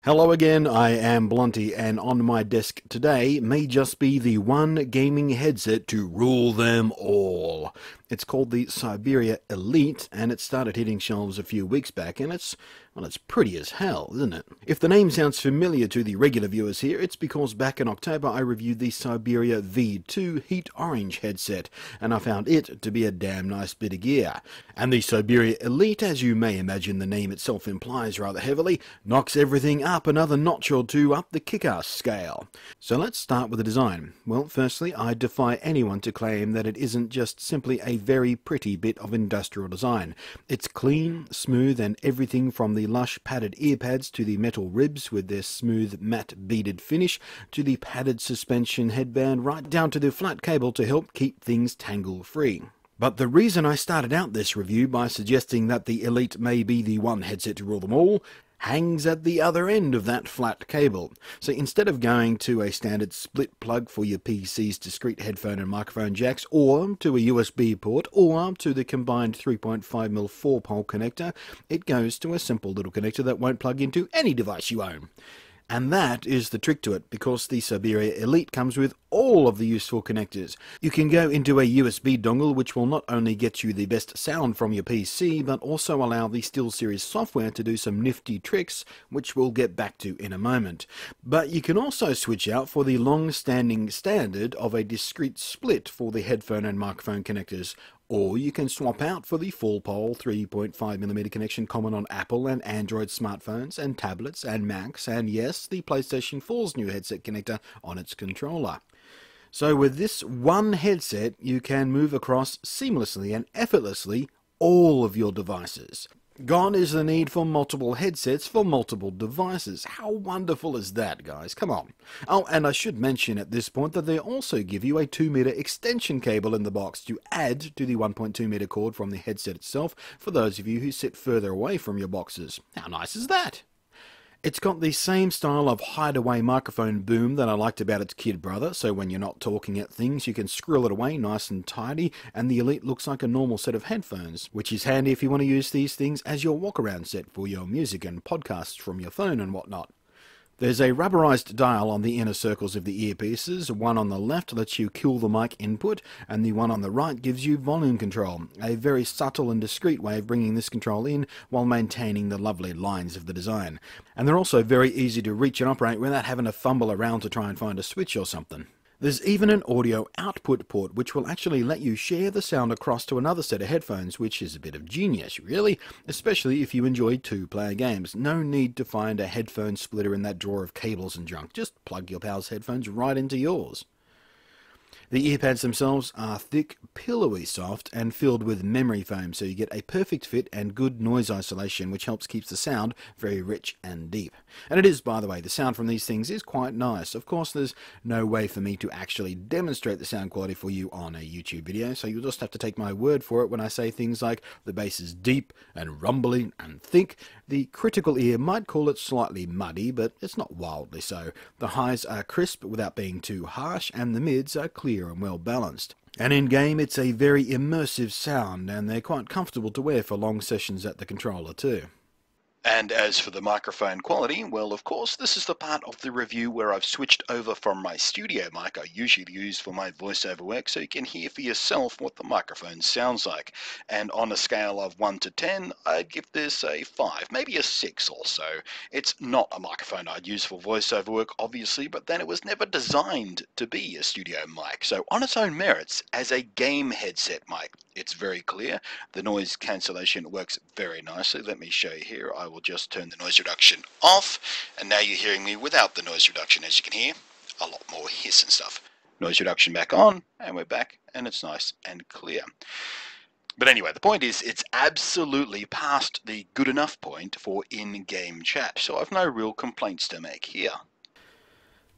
Hello again, I am Blunty, and on my desk today may just be the one gaming headset to rule them all. It's called the Syberia Elite, and it started hitting shelves a few weeks back, and it's pretty as hell, isn't it? If the name sounds familiar to the regular viewers here, it's because back in October I reviewed the Syberia V2 Heat Orange headset, and I found it to be a damn nice bit of gear. And the Syberia Elite, as you may imagine the name itself implies rather heavily, knocks everything up another notch or two up the kick-ass scale. So let's start with the design. Well, firstly, I defy anyone to claim that it isn't just simply a very pretty bit of industrial design. It's clean, smooth, and everything from the lush padded earpads to the metal ribs with their smooth matte beaded finish to the padded suspension headband right down to the flat cable to help keep things tangle-free. But the reason I started out this review by suggesting that the Elite may be the one headset to rule them all hangs at the other end of that flat cable. So instead of going to a standard split plug for your PC's discrete headphone and microphone jacks, or to a USB port, or to the combined 3.5mm 4-pole connector, it goes to a simple little connector that won't plug into any device you own. And that is the trick to it, because the Syberia Elite comes with all of the useful connectors. You can go into a USB dongle, which will not only get you the best sound from your PC, but also allow the SteelSeries software to do some nifty tricks, which we'll get back to in a moment. But you can also switch out for the long-standing standard of a discrete split for the headphone and microphone connectors, or you can swap out for the full-pole 3.5mm connection common on Apple and Android smartphones and tablets and Macs, and yes, the PlayStation 4's new headset connector on its controller. So with this one headset, you can move across seamlessly and effortlessly all of your devices. Gone is the need for multiple headsets for multiple devices. How wonderful is that, guys? Come on. Oh, and I should mention at this point that they also give you a 2-meter extension cable in the box to add to the 1.2-meter cord from the headset itself for those of you who sit further away from your boxes. How nice is that? It's got the same style of hideaway microphone boom that I liked about its kid brother, so when you're not talking at things you can squirrel it away nice and tidy, and the Elite looks like a normal set of headphones, which is handy if you want to use these things as your walk-around set for your music and podcasts from your phone and whatnot. There's a rubberized dial on the inner circles of the earpieces. One on the left lets you kill the mic input, and the one on the right gives you volume control. A very subtle and discreet way of bringing this control in while maintaining the lovely lines of the design. And they're also very easy to reach and operate without having to fumble around to try and find a switch or something. There's even an audio output port which will actually let you share the sound across to another set of headphones, which is a bit of genius, really, especially if you enjoy two-player games. No need to find a headphone splitter in that drawer of cables and junk. Just plug your pal's headphones right into yours. The earpads themselves are thick, pillowy soft, and filled with memory foam, so you get a perfect fit and good noise isolation, which helps keep the sound very rich and deep. And it is, by the way, the sound from these things is quite nice. Of course, there's no way for me to actually demonstrate the sound quality for you on a YouTube video, so you'll just have to take my word for it when I say things like the bass is deep and rumbly and thick. The critical ear might call it slightly muddy, but it's not wildly so. The highs are crisp without being too harsh, and the mids are clear and well balanced. And in-game it's a very immersive sound, and they're quite comfortable to wear for long sessions at the controller too. And as for the microphone quality, well, of course, this is the part of the review where I've switched over from my studio mic I usually use for my voiceover work, so you can hear for yourself what the microphone sounds like. And on a scale of 1 to 10, I'd give this a 5, maybe a 6 or so. It's not a microphone I'd use for voiceover work, obviously, but then it was never designed to be a studio mic. So on its own merits, as a game headset mic, it's very clear. The noise cancellation works very nicely. Let me show you here. I will just turn the noise reduction off, and now you're hearing me without the noise reduction. As you can hear, a lot more hiss and stuff. Noise reduction back on, and we're back, and it's nice and clear. But anyway, the point is, it's absolutely past the good enough point for in-game chat, so I've no real complaints to make here.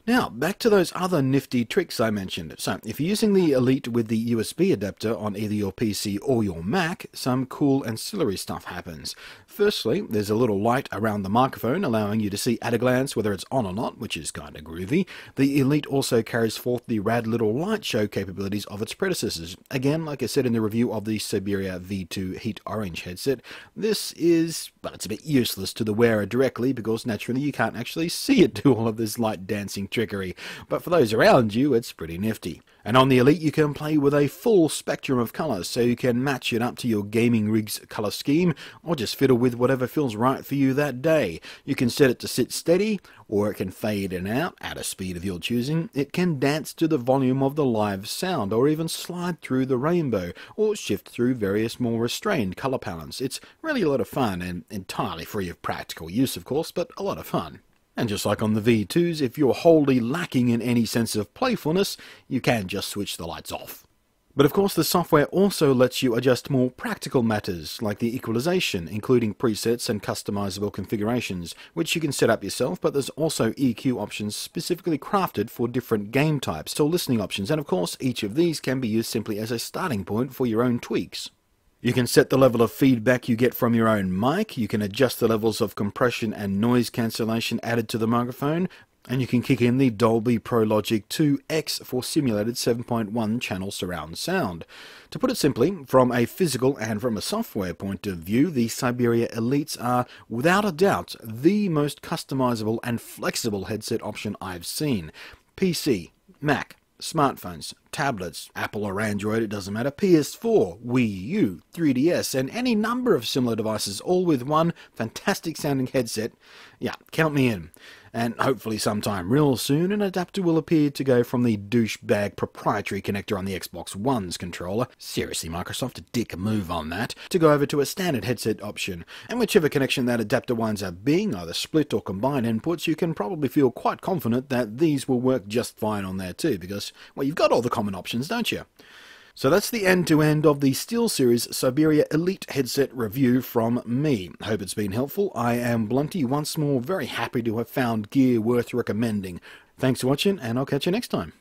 Now, back to those other nifty tricks I mentioned. So, if you're using the Elite with the USB adapter on either your PC or your Mac, some cool ancillary stuff happens. Firstly, there's a little light around the microphone allowing you to see at a glance whether it's on or not, which is kinda groovy. The Elite also carries forth the rad little light show capabilities of its predecessors. Again, like I said in the review of the Siberia V2 Heat Orange headset, this is, well, it's a bit useless to the wearer directly because naturally you can't actually see it do all of this light dancing trickery, but for those around you it's pretty nifty. And on the Elite you can play with a full spectrum of colours, so you can match it up to your gaming rig's colour scheme, or just fiddle with whatever feels right for you that day. You can set it to sit steady, or it can fade in and out at a speed of your choosing. It can dance to the volume of the live sound, or even slide through the rainbow, or shift through various more restrained colour palettes. It's really a lot of fun, and entirely free of practical use of course, but a lot of fun. And just like on the V2s, if you're wholly lacking in any sense of playfulness, you can just switch the lights off. But of course the software also lets you adjust more practical matters, like the equalization, including presets and customizable configurations, which you can set up yourself, but there's also EQ options specifically crafted for different game types, or listening options, and of course each of these can be used simply as a starting point for your own tweaks. You can set the level of feedback you get from your own mic, you can adjust the levels of compression and noise cancellation added to the microphone, and you can kick in the Dolby Pro Logic 2X for simulated 7.1 channel surround sound. To put it simply, from a physical and from a software point of view, the Siberia Elites are, without a doubt, the most customizable and flexible headset option I've seen. PC, Mac, smartphones, tablets, Apple or Android, it doesn't matter, PS4, Wii U, 3DS, and any number of similar devices, all with one fantastic sounding headset. Yeah, count me in. And hopefully sometime real soon an adapter will appear to go from the douchebag proprietary connector on the Xbox One's controller, seriously Microsoft, a dick move on that, to go over to a standard headset option. And whichever connection that adapter winds up being, either split or combined inputs, you can probably feel quite confident that these will work just fine on there too, because, well, you've got all the common options, don't you? So that's the end-to-end of the SteelSeries Siberia Elite headset review from me. Hope it's been helpful. I am Blunty, once more very happy to have found gear worth recommending. Thanks for watching, and I'll catch you next time.